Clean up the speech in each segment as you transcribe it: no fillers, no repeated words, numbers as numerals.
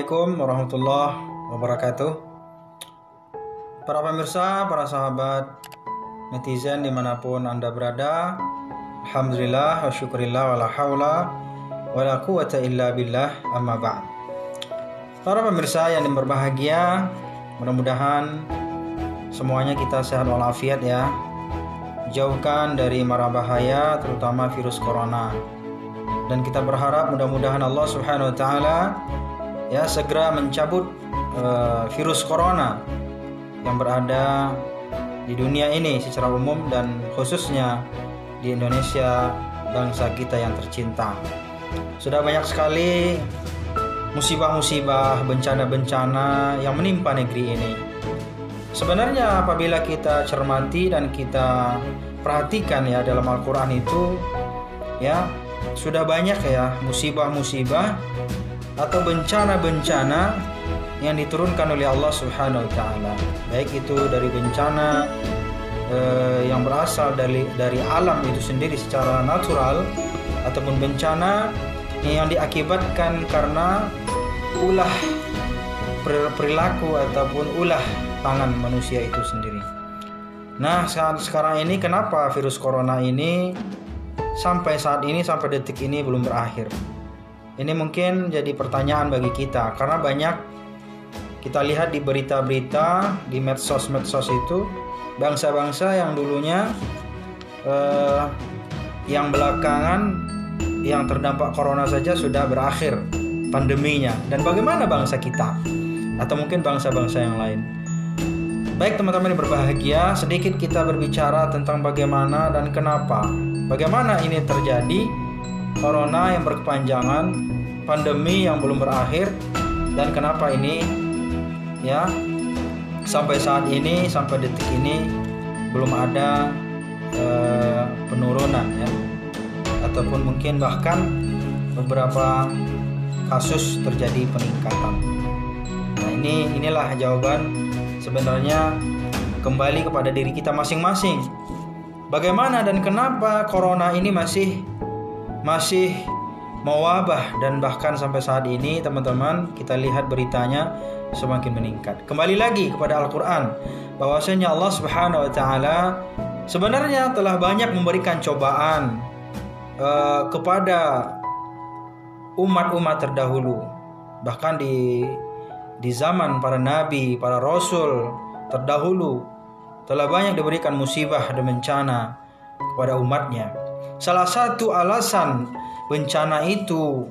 Assalamualaikum warahmatullahi wabarakatuh. Para pemirsa, para sahabat netizen dimanapun Anda berada, alhamdulillah wa syukurillah wa la hawla wa la quwata illa billah, amma ba'd. Para pemirsa yang berbahagia, mudah-mudahan semuanya kita sehat walafiat ya. Jauhkan dari mara bahaya, terutama virus corona. Dan kita berharap mudah-mudahan Allah Subhanahu wa taala ya segera mencabut virus corona yang berada di dunia ini secara umum dan khususnya di Indonesia, bangsa kita yang tercinta. Sudah banyak sekali musibah-musibah, bencana-bencana yang menimpa negeri ini. Sebenarnya apabila kita cermati dan kita perhatikan ya dalam Al-Quran itu ya sudah banyak ya musibah-musibah atau bencana-bencana yang diturunkan oleh Allah Subhanahu wa taala. Baik itu dari bencana yang berasal dari alam itu sendiri secara natural ataupun bencana yang diakibatkan karena ulah perilaku ataupun ulah tangan manusia itu sendiri. Nah, sekarang ini kenapa virus corona ini sampai saat ini, sampai detik ini belum berakhir? Ini mungkin jadi pertanyaan bagi kita, karena banyak kita lihat di berita-berita, di medsos-medsos itu, bangsa-bangsa yang dulunya yang belakangan yang terdampak corona saja sudah berakhir pandeminya. Dan bagaimana bangsa kita? Atau mungkin bangsa-bangsa yang lain? Baik teman-teman yang berbahagia, sedikit kita berbicara tentang bagaimana dan kenapa. Bagaimana ini terjadi, corona yang berkepanjangan, pandemi yang belum berakhir, dan kenapa ini ya sampai saat ini, sampai detik ini belum ada penurunan ya, ataupun mungkin bahkan beberapa kasus terjadi peningkatan. Nah inilah jawaban sebenarnya kembali kepada diri kita masing-masing. Bagaimana dan kenapa corona ini masih mewabah, dan bahkan sampai saat ini teman-teman kita lihat beritanya semakin meningkat. Kembali lagi kepada Al-Quran, bahwasanya Allah Subhanahu wa taala sebenarnya telah banyak memberikan cobaan kepada umat-umat terdahulu. Bahkan di zaman para nabi, para rasul terdahulu telah banyak diberikan musibah dan bencana kepada umatnya. Salah satu alasan bencana itu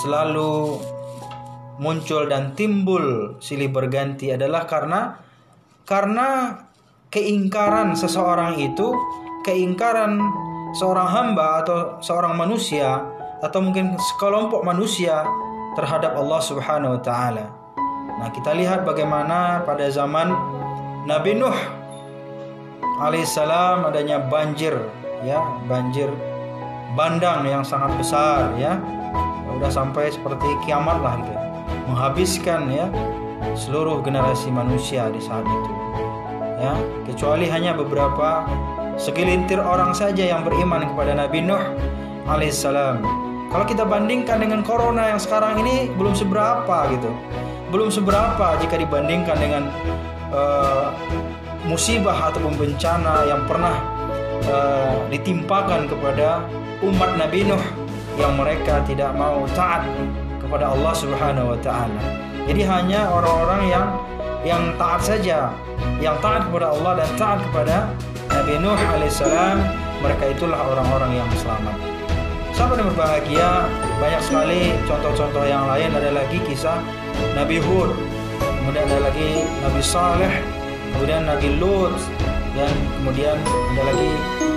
selalu muncul dan timbul silih berganti adalah karena keingkaran seseorang itu, keingkaran seorang hamba atau seorang manusia atau mungkin sekelompok manusia terhadap Allah Subhanahu wa taala. Nah, kita lihat bagaimana pada zaman Nabi Nuh alaihissalam adanya banjir bandang yang sangat besar ya. Udah sampai seperti kiamat lah gitu. Menghabiskan ya seluruh generasi manusia di saat itu. Ya, kecuali hanya beberapa segelintir orang saja yang beriman kepada Nabi Nuh alaihissalam. Kalau kita bandingkan dengan corona yang sekarang ini belum seberapa gitu. Belum seberapa jika dibandingkan dengan musibah ataupun bencana yang pernah ditimpakan kepada umat Nabi Nuh yang mereka tidak mau taat kepada Allah Subhanahu wa taala. Jadi hanya orang-orang yang taat saja, yang taat kepada Allah dan taat kepada Nabi Nuh alaihissalam, mereka itulah orang-orang yang selamat. Sahabat yang berbahagia, banyak sekali contoh-contoh yang lain. Ada lagi kisah Nabi Hud, kemudian ada lagi Nabi Saleh, kemudian Nabi Lut, dan kemudian ada lagi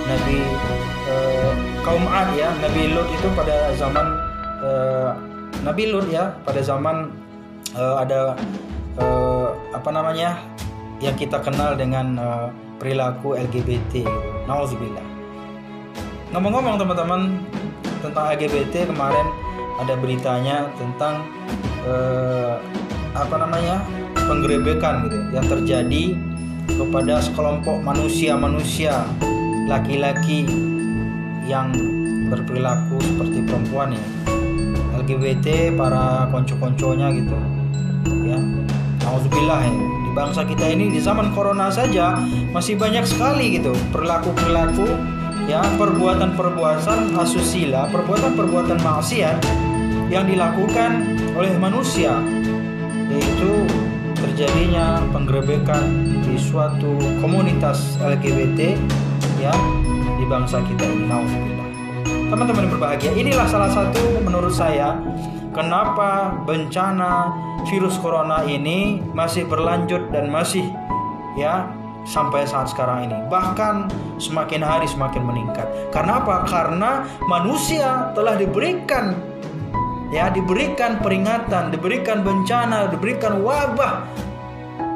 Nabi kaum Ad ya. Nabi Lut itu pada zaman Nabi Lut ya, pada zaman ada yang kita kenal dengan perilaku LGBT. Nauzubillah. Ngomong-ngomong teman-teman tentang LGBT, kemarin ada beritanya tentang penggerebekan gitu yang terjadi kepada sekelompok manusia laki-laki yang berperilaku seperti perempuan ya. LGBT, para konco-konconya gitu. Ya, alhamdulillah ya. Di bangsa kita ini di zaman corona saja masih banyak sekali gitu perilaku-perilaku, ya, perbuatan-perbuatan asusila, perbuatan-perbuatan maksiat yang dilakukan oleh manusia, yaitu terjadinya penggerebekan di suatu komunitas LGBT, ya, di bangsa kita ini. Alhamdulillah. Teman-teman yang berbahagia, inilah salah satu menurut saya kenapa bencana virus corona ini masih berlanjut dan masih, ya, sampai saat sekarang ini, bahkan semakin hari semakin meningkat. Karena apa? Karena manusia telah diberikan, ya, diberikan peringatan, diberikan bencana, diberikan wabah,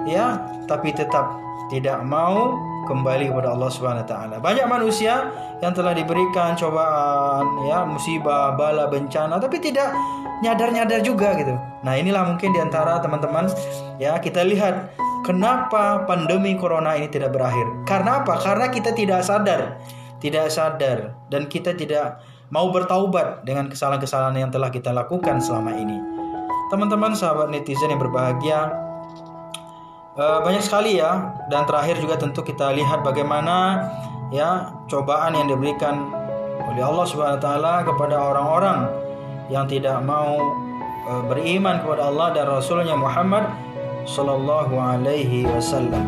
ya, tapi tetap tidak mau kembali kepada Allah Subhanahu wa taala. Banyak manusia yang telah diberikan cobaan, ya, musibah, bala, bencana, tapi tidak nyadar-nyadar juga gitu. Nah, inilah mungkin diantara teman-teman, ya, kita lihat kenapa pandemi corona ini tidak berakhir. Karena apa? Karena kita tidak sadar dan kita tidak mau bertaubat dengan kesalahan-kesalahan yang telah kita lakukan selama ini. Teman-teman, sahabat netizen yang berbahagia, banyak sekali ya, dan terakhir juga tentu kita lihat bagaimana, ya, cobaan yang diberikan oleh Allah Subhanahu wa taala kepada orang-orang yang tidak mau beriman kepada Allah dan Rasulnya Muhammad sallallahu alaihi wasallam.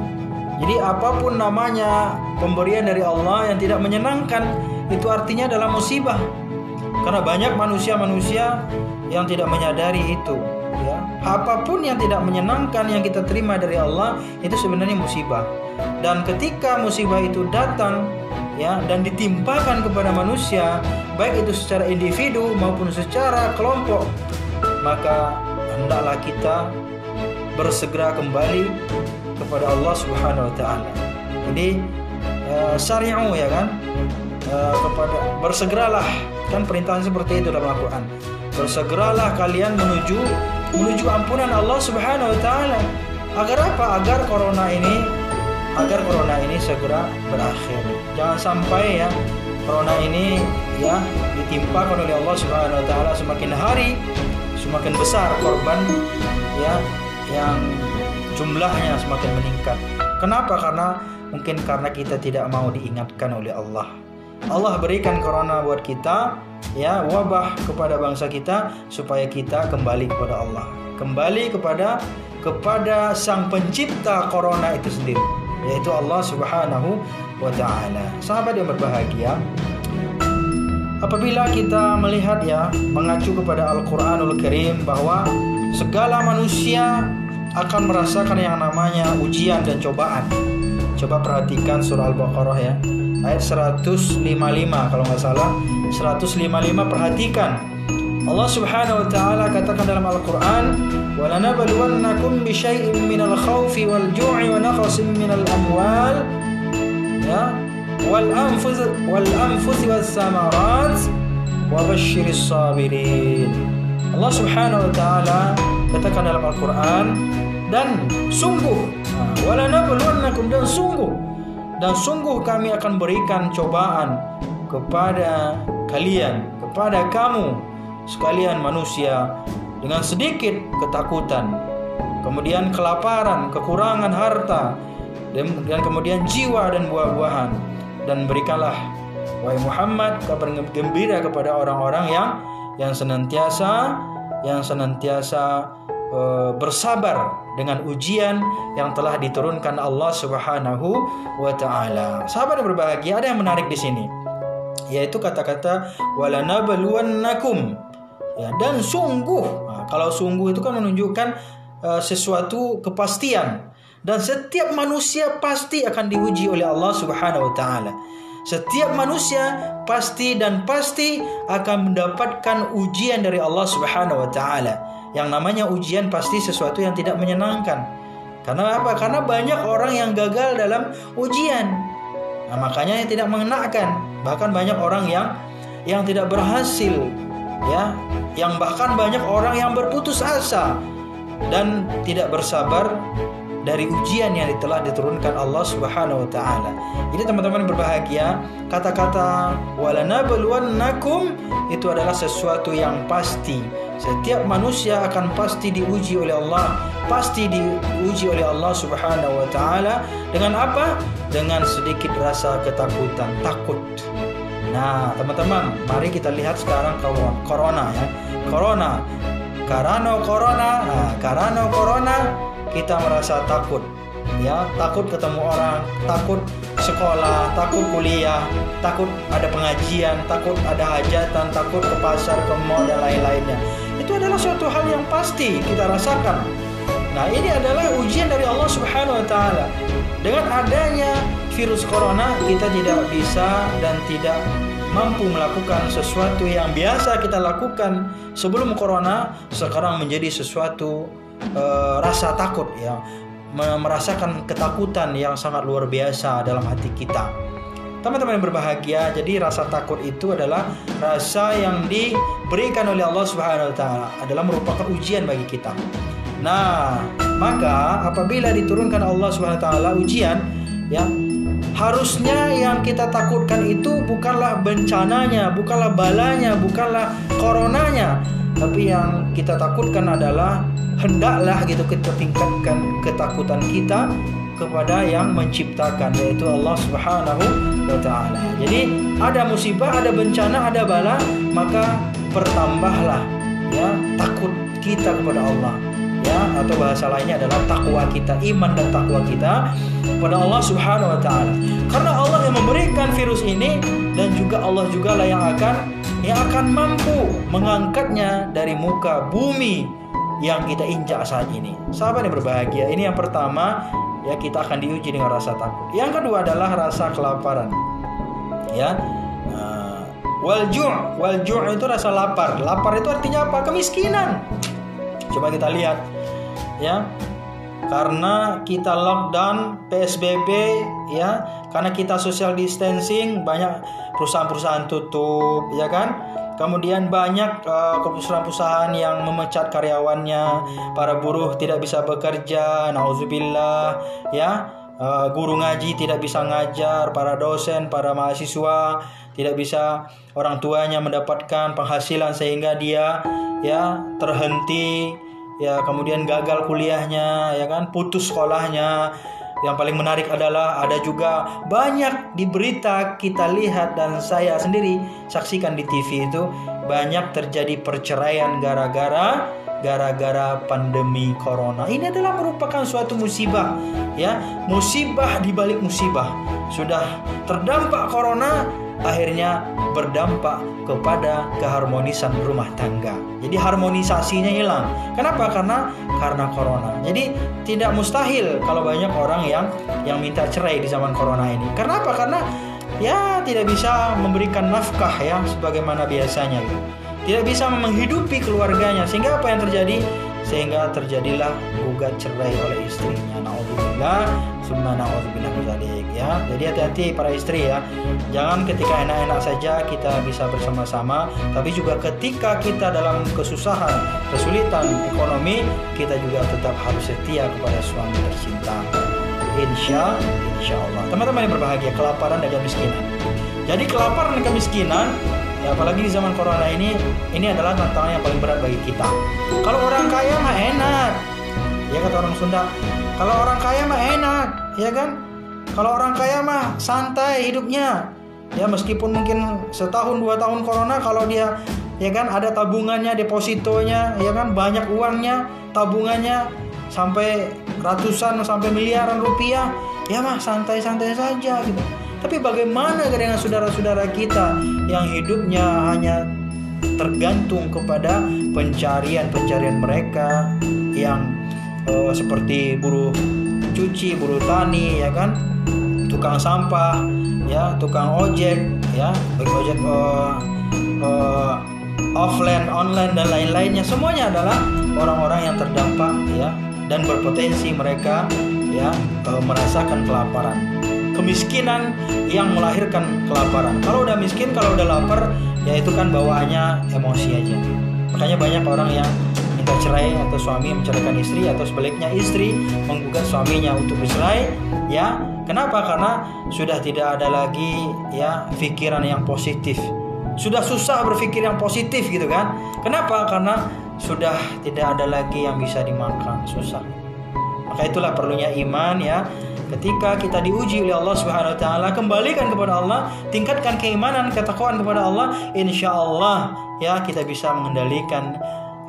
Jadi apapun namanya pemberian dari Allah yang tidak menyenangkan, itu artinya adalah musibah. Karena banyak manusia-manusia yang tidak menyadari itu, ya. Apapun yang tidak menyenangkan yang kita terima dari Allah itu sebenarnya musibah. Dan ketika musibah itu datang, ya, dan ditimpakan kepada manusia, baik itu secara individu maupun secara kelompok, maka hendaklah kita bersegera kembali kepada Allah Subhanahu wa taala. Jadi syari'u, ya kan, kepada bersegeralah, kan perintahnya seperti itu dalam Al-Qur'an. Bersegeralah kalian menuju ampunan Allah Subhanahu wa taala. Agar apa? Agar corona ini segera berakhir. Jangan sampai, ya, corona ini, ya, ditimpakan oleh Allah Subhanahu wa taala semakin hari semakin besar korban, ya, yang jumlahnya semakin meningkat. Kenapa? Karena kita tidak mau diingatkan oleh Allah. Allah berikan corona buat kita, ya, wabah kepada bangsa kita supaya kita kembali kepada Allah, kembali kepada Sang Pencipta corona itu sendiri, yaitu Allah Subhanahu wa taala. Sahabat yang berbahagia, apabila kita melihat, ya, mengacu kepada Al-Qur'anul Karim bahwa segala manusia akan merasakan yang namanya ujian dan cobaan. Coba perhatikan surah Al-Baqarah, ya, ayat 155 kalau nggak salah, 155. Perhatikan, Allah Subhanahu wa taala katakan dalam Al-Qur'an, "Wa lanabluwannakum bisyai'in minal khaufi wal ju'i wa naqsin minal amwal, ya, wal anfusi was samarat wa basyiris sabirin." Allah Subhanahu wa taala katakan dalam Al-Qur'an, dan sungguh, wala nabluwannakum, dan sungguh kami akan berikan cobaan kepada kalian, kepada kamu sekalian manusia, dengan sedikit ketakutan, kemudian kelaparan, kekurangan harta, dan kemudian jiwa dan buah-buahan. Dan berikanlah, wahai Muhammad, kabar gembira kepada orang-orang yang senantiasa bersabar dengan ujian yang telah diturunkan Allah Subhanahu wa taala. Sahabat yang berbahagia, ada yang menarik di sini, yaitu kata-kata walanabluwannakum, ya, dan sungguh. Nah, kalau sungguh itu kan menunjukkan sesuatu kepastian, dan setiap manusia pasti akan diuji oleh Allah Subhanahu wa taala. Setiap manusia pasti akan mendapatkan ujian dari Allah Subhanahu wa taala. Yang namanya ujian pasti sesuatu yang tidak menyenangkan. Karena apa? Karena banyak orang yang gagal dalam ujian. Nah, makanya yang tidak mengenakan. Bahkan banyak orang yang tidak berhasil, ya, yang bahkan banyak orang yang berputus asa dan tidak bersabar dari ujian yang telah diturunkan Allah Subhanahu wa taala. Jadi teman-teman berbahagia, kata-kata walanabluwannakum itu adalah sesuatu yang pasti. Setiap manusia akan pasti diuji oleh Allah, pasti diuji oleh Allah Subhanahu wa taala dengan apa? Dengan sedikit rasa ketakutan, takut. Nah, teman-teman, mari kita lihat sekarang corona ya. Karena corona kita merasa takut. Ya, takut ketemu orang, takut sekolah, takut kuliah, takut ada pengajian, takut ada hajatan, takut ke pasar, ke mall dan lain-lainnya. Itu adalah suatu hal yang pasti kita rasakan. Nah, ini adalah ujian dari Allah Subhanahu wa taala. Dengan adanya virus corona, kita tidak bisa dan tidak mampu melakukan sesuatu yang biasa kita lakukan sebelum corona, sekarang menjadi sesuatu rasa takut ya. Merasakan ketakutan yang sangat luar biasa dalam hati kita. Teman-teman yang berbahagia, jadi rasa takut itu adalah rasa yang diberikan oleh Allah Subhanahu wa taala, adalah merupakan ujian bagi kita. Nah, maka apabila diturunkan Allah Subhanahu wa taala ujian, ya, harusnya yang kita takutkan itu bukanlah bencananya, bukanlah balanya, bukanlah coronanya, tapi yang kita takutkan adalah hendaklah gitu kita tingkatkan ketakutan kita kepada yang menciptakan, yaitu Allah Subhanahu wa taala. Jadi ada musibah, ada bencana, ada bala, maka bertambahlah ya takut kita kepada Allah. Ya, atau bahasa lainnya adalah takwa kita, iman dan takwa kita kepada Allah Subhanahu wa taala. Karena Allah yang memberikan virus ini, dan juga Allah juga lah yang akan mampu mengangkatnya dari muka bumi yang kita injak saat ini. Sahabat yang berbahagia, ini yang pertama ya, kita akan diuji dengan rasa takut. Yang kedua adalah rasa kelaparan. Ya. Wal-ju' itu rasa lapar. Lapar itu artinya apa? Kemiskinan. Coba kita lihat ya. Karena kita lockdown, PSBB ya, karena kita social distancing, banyak perusahaan-perusahaan tutup ya kan. Kemudian banyak perusahaan-perusahaan yang memecat karyawannya, para buruh tidak bisa bekerja, nauzubillah ya. Guru ngaji tidak bisa ngajar, para dosen, para mahasiswa tidak bisa, orang tuanya mendapatkan penghasilan sehingga dia ya terhenti ya, kemudian gagal kuliahnya ya kan, putus sekolahnya. Yang paling menarik adalah ada juga banyak di berita kita lihat dan saya sendiri saksikan di TV itu, banyak terjadi perceraian gara-gara pandemi corona. Ini adalah merupakan suatu musibah ya, musibah di balik musibah. Sudah terdampak corona, akhirnya berdampak kepada keharmonisan rumah tangga. Jadi harmonisasinya hilang. Kenapa? Karena corona. Jadi tidak mustahil kalau banyak orang yang minta cerai di zaman corona ini. Kenapa? Karena ya tidak bisa memberikan nafkah ya sebagaimana biasanya gitu. Tidak bisa menghidupi keluarganya, sehingga apa yang terjadi? Sehingga terjadilah gugat cerai oleh istrinya. Naudzubillah, summa naudzubillah min dzalik ya. Jadi hati-hati para istri ya. Jangan ketika enak-enak saja kita bisa bersama-sama, tapi juga ketika kita dalam kesusahan, kesulitan ekonomi, kita juga tetap harus setia kepada suami tercinta. Insya Allah. Teman-teman yang berbahagia, kelaparan dan kemiskinan. Jadi kelaparan dan kemiskinan ya, apalagi di zaman corona ini adalah tantangan yang paling berat bagi kita. Kalau orang kaya mah enak, ya kata orang Sunda. Kalau orang kaya mah enak, ya kan? Kalau orang kaya mah santai hidupnya. Ya meskipun mungkin setahun 2 tahun corona, kalau dia ya kan ada tabungannya, depositonya, ya kan banyak uangnya, tabungannya sampai ratusan sampai miliaran rupiah, ya mah santai-santai saja gitu. Tapi bagaimana dengan saudara-saudara kita yang hidupnya hanya tergantung kepada pencarian mereka yang seperti buruh cuci, buruh tani, ya kan, tukang sampah, ya, tukang ojek, ya, ojek offline, online dan lain-lainnya, semuanya adalah orang-orang yang terdampak, ya, dan berpotensi mereka, ya, merasakan kelaparan. Kemiskinan yang melahirkan kelaparan. Kalau udah miskin, kalau udah lapar, ya itu kan bawaannya emosi aja. Makanya banyak orang yang minta cerai atau suami menceraikan istri atau sebaliknya istri menggugat suaminya untuk bercerai, ya. Kenapa? Karena sudah tidak ada lagi ya pikiran yang positif. Sudah susah berpikir yang positif gitu kan. Kenapa? Karena sudah tidak ada lagi yang bisa dimakan, susah. Maka itulah perlunya iman ya. Ketika kita diuji oleh Allah Subhanahu wa taala, kembalikan kepada Allah, tingkatkan keimanan, ketakwaan kepada Allah, insya Allah ya kita bisa mengendalikan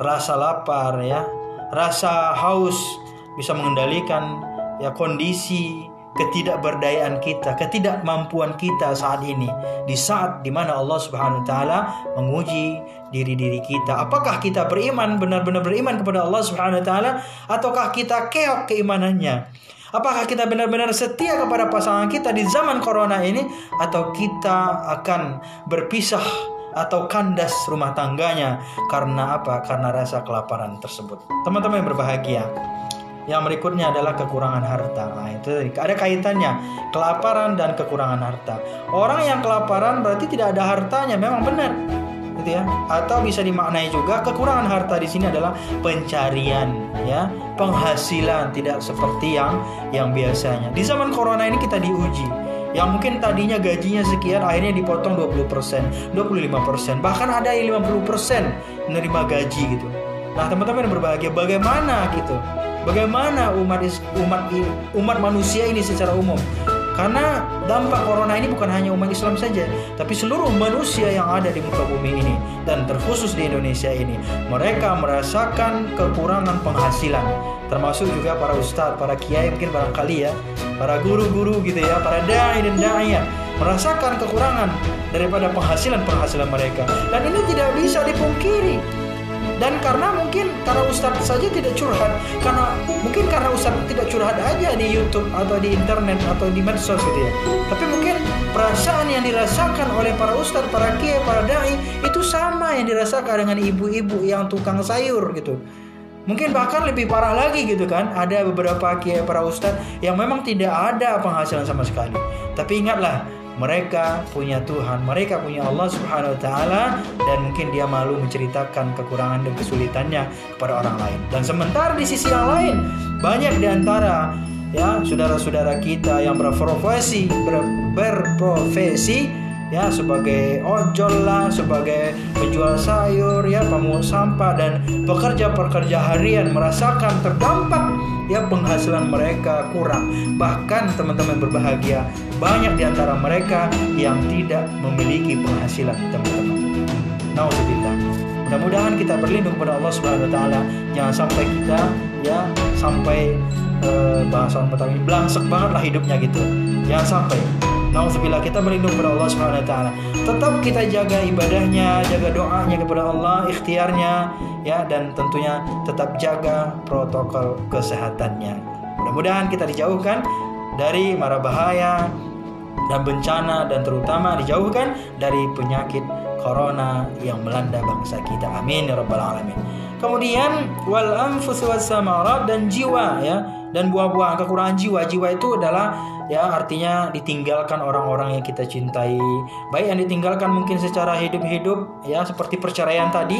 rasa lapar ya, rasa haus, bisa mengendalikan ya kondisi ketidakberdayaan kita, ketidakmampuan kita saat ini, di saat dimana Allah Subhanahu wa taala menguji diri kita. Apakah kita beriman, benar-benar beriman kepada Allah Subhanahu wa taala, ataukah kita keok keimanannya? Apakah kita benar-benar setia kepada pasangan kita di zaman corona ini, atau kita akan berpisah atau kandas rumah tangganya karena apa? Karena rasa kelaparan tersebut. Teman-teman yang berbahagia, yang berikutnya adalah kekurangan harta. Nah, itu ada kaitannya, kelaparan dan kekurangan harta. Orang yang kelaparan berarti tidak ada hartanya, memang benar. Gitu ya. Atau bisa dimaknai juga kekurangan harta di sini adalah pencarian ya, penghasilan tidak seperti yang biasanya. Di zaman corona ini kita diuji. Yang mungkin tadinya gajinya sekian akhirnya dipotong 20%, 25%, bahkan ada yang 50% menerima gaji gitu. Nah, teman-teman yang berbahagia, bagaimana gitu? Bagaimana umat manusia ini secara umum? Karena dampak corona ini bukan hanya umat Islam saja, tapi seluruh manusia yang ada di muka bumi ini, dan terkhusus di Indonesia ini, mereka merasakan kekurangan penghasilan. Termasuk juga para ustadz, para kiai mungkin barangkali ya, para guru-guru gitu ya, para dai dan da'iyah merasakan kekurangan daripada penghasilan mereka. Dan ini tidak bisa dipungkiri. Dan karena Ustadz saja tidak curhat, karena Ustadz tidak curhat aja di YouTube atau di internet atau di medsos gitu ya. Tapi mungkin perasaan yang dirasakan oleh para ustadz, para kiai, para dai itu sama yang dirasakan dengan ibu-ibu yang tukang sayur gitu. Mungkin bahkan lebih parah lagi gitu kan. Ada beberapa kiai, para ustadz yang memang tidak ada penghasilan sama sekali. Tapi ingatlah, mereka punya Tuhan, mereka punya Allah Subhanahu wa taala, dan mungkin dia malu menceritakan kekurangan dan kesulitannya kepada orang lain. Dan sementara di sisi yang lain, banyak di antara ya saudara-saudara kita yang berprofesi ya sebagai ojol lah, sebagai penjual sayur ya, pemungut sampah, dan pekerja-pekerja harian merasakan terdampak ya penghasilan mereka kurang. Bahkan teman-teman berbahagia, banyak di antara mereka yang tidak memiliki penghasilan, teman-teman. Nauzubillah. Mudah-mudahan kita berlindung kepada Allah Subhanahu wa taala. Jangan sampai kita ya sampai bahasa orang Betawi blangsek banget lah hidupnya gitu. Jangan sampai. Nauzubillah, kita berlindung kepada Allah Subhanahu wa taala. Tetap kita jaga ibadahnya, jaga doanya kepada Allah, ikhtiarnya ya, dan tentunya tetap jaga protokol kesehatannya. Mudah-mudahan kita dijauhkan dari mara bahaya dan bencana, dan terutama dijauhkan dari penyakit corona yang melanda bangsa kita. Amin ya rabbal alamin. Kemudian wal anfus was samarat, dan jiwa ya, dan buah-buahan. Kekurangan jiwa itu adalah ya artinya ditinggalkan orang-orang yang kita cintai, baik yang ditinggalkan mungkin secara hidup ya, seperti perceraian tadi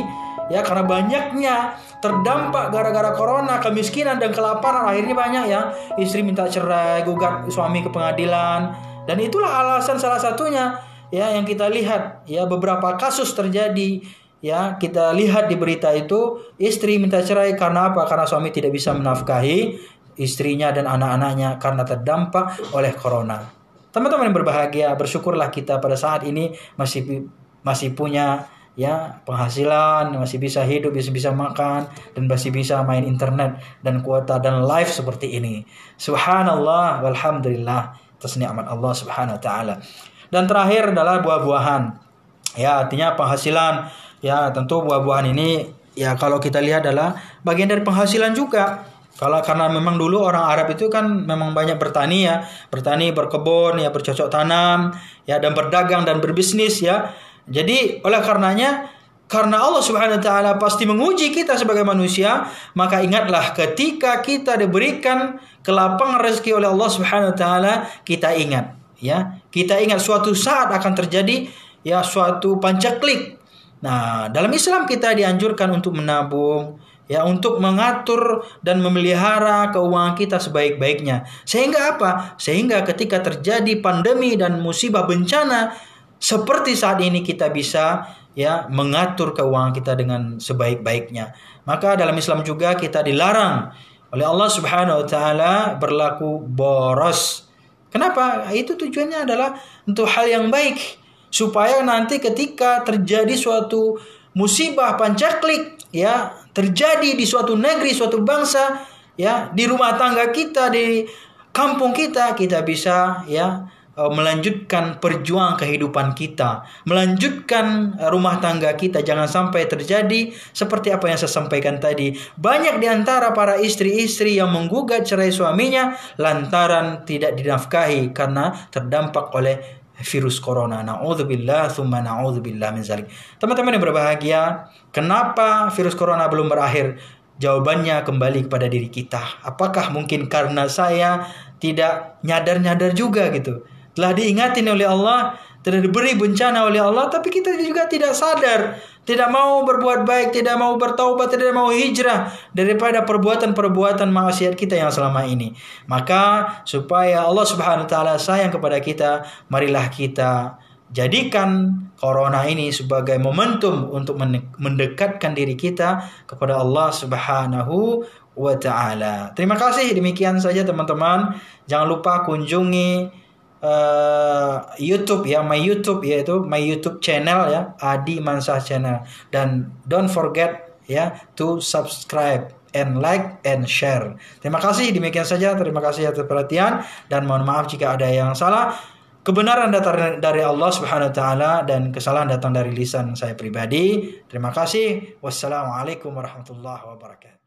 ya, karena banyaknya terdampak gara-gara corona, kemiskinan dan kelaparan. Akhirnya banyak ya istri minta cerai, gugat suami ke pengadilan, dan itulah alasan salah satunya ya yang kita lihat ya, beberapa kasus terjadi ya, kita lihat di berita itu, istri minta cerai karena apa? Karena suami tidak bisa menafkahi istrinya dan anak-anaknya karena terdampak oleh corona. Teman-teman yang berbahagia, bersyukurlah kita pada saat ini masih punya ya penghasilan, masih bisa hidup, masih bisa makan, dan masih bisa main internet dan kuota dan live seperti ini. Subhanallah walhamdulillah atas nikmat Allah Subhanahu wa taala. Dan terakhir adalah buah-buahan. Ya, artinya penghasilan. Ya, tentu buah-buahan ini ya kalau kita lihat adalah bagian dari penghasilan juga. Karena memang dulu orang Arab itu kan memang banyak bertani ya, berkebun ya, bercocok tanam ya, dan berdagang dan berbisnis ya. Jadi oleh karenanya, karena Allah Subhanahu wa taala pasti menguji kita sebagai manusia, maka ingatlah ketika kita diberikan kelapangan rezeki oleh Allah Subhanahu wa taala, kita ingat ya, kita ingat suatu saat akan terjadi ya suatu pancaklik. Nah, dalam Islam kita dianjurkan untuk menabung ya, untuk mengatur dan memelihara keuangan kita sebaik-baiknya. Sehingga apa? Sehingga ketika terjadi pandemi dan musibah bencana seperti saat ini, kita bisa ya mengatur keuangan kita dengan sebaik-baiknya. Maka dalam Islam juga kita dilarang oleh Allah Subhanahu wa taala berlaku boros. Kenapa? Itu tujuannya adalah untuk hal yang baik, supaya nanti ketika terjadi suatu musibah pancaklik ya, terjadi di suatu negeri, suatu bangsa ya, di rumah tangga kita, di kampung kita, kita bisa ya melanjutkan perjuangan kehidupan kita, melanjutkan rumah tangga kita. Jangan sampai terjadi seperti apa yang saya sampaikan tadi. Banyak di antara para istri-istri yang menggugat cerai suaminya lantaran tidak dinafkahi karena terdampak oleh virus corona. Na'udzubillah tsumma na'udzubillah min zalik. Teman-teman yang berbahagia, kenapa virus corona belum berakhir? Jawabannya kembali kepada diri kita. Apakah mungkin karena saya tidak nyadar-nyadar juga gitu? Telah diingatin oleh Allah, telah diberi bencana oleh Allah, tapi kita juga tidak sadar, tidak mau berbuat baik, tidak mau bertaubat, tidak mau hijrah daripada perbuatan-perbuatan maksiat kita yang selama ini. Maka supaya Allah Subhanahu wa taala sayang kepada kita, marilah kita jadikan corona ini sebagai momentum untuk mendekatkan diri kita kepada Allah Subhanahu wa taala. Terima kasih, demikian saja teman-teman. Jangan lupa kunjungi YouTube ya, my YouTube channel ya, Adi Mansah Channel, dan don't forget ya to subscribe and like and share. Terima kasih, demikian saja. Terima kasih atas perhatian dan mohon maaf jika ada yang salah. Kebenaran datang dari Allah Subhanahu wa taala dan kesalahan datang dari lisan saya pribadi. Terima kasih. Wassalamualaikum warahmatullahi wabarakatuh.